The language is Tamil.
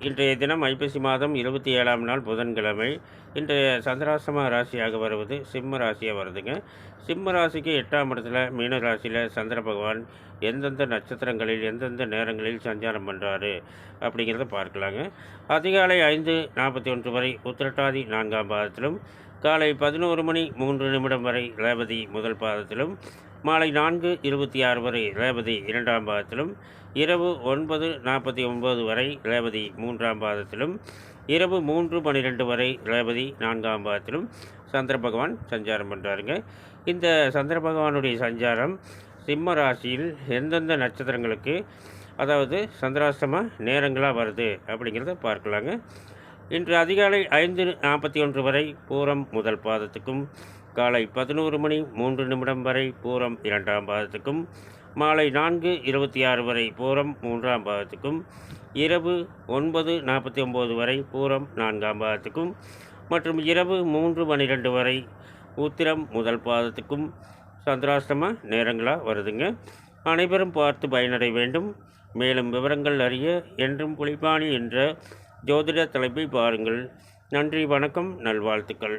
இன்றைய தினம் ஐப்பசி மாதம் 27ஆம் நாள் புதன்கிழமை. இன்றைய சந்திராஷ்டம ராசியாக வருவது சிம்ம ராசியாக வருதுங்க. சிம்ம ராசிக்கு 8ஆம் இடத்துல மீன ராசியில் சந்திர பகவான் எந்தெந்த நட்சத்திரங்களில் எந்தெந்த நேரங்களில் சஞ்சாரம் பண்ணுறாரு அப்படிங்கிறத பார்க்கலாங்க. அதிகாலை 5:41 வரை உத்திரட்டாதி 4ஆம் பாதத்திலும், காலை 11:03 வரை ரேவதி முதல் பாதத்திலும், மாலை 4:26 வரை ரேவதி 2ஆம் பாதத்திலும், இரவு 9:49 வரை ரேவதி 3ஆம் பாதத்திலும், இரவு 3:12 வரை ரேவதி 4ஆம் பாதத்திலும் சந்திர பகவான் சஞ்சாரம் பண்ணுறாருங்க. இந்த சந்திர பகவானுடைய சஞ்சாரம் சிம்ம ராசியில் எந்தெந்த நட்சத்திரங்களுக்கு, அதாவது சந்திராஷ்டம நேரங்களாக வருது அப்படிங்கிறத பார்க்கலாங்க. இன்று அதிகாலை 5:41 வரை பூரம் முதல் பாதத்துக்கும், காலை 11:03 வரை பூரம் 2ஆம் பாதத்துக்கும், மாலை 4:26 வரை பூரம் 3ஆம் பாதத்துக்கும், இரவு 9:49 வரை பூரம் 4ஆம் பாதத்துக்கும் மற்றும் இரவு 3:12 வரை உத்திரம் முதல் பாதத்துக்கும் சந்திராஷ்டம நேரங்களாக வருதுங்க. அனைவரும் பார்த்து பயனடைய வேண்டும். மேலும் விவரங்கள் அறிய என்றும் புலிப்பாணி என்ற ஜோதிட தலைப்பை பாருங்கள். நன்றி, வணக்கம், நல்வாழ்த்துக்கள்.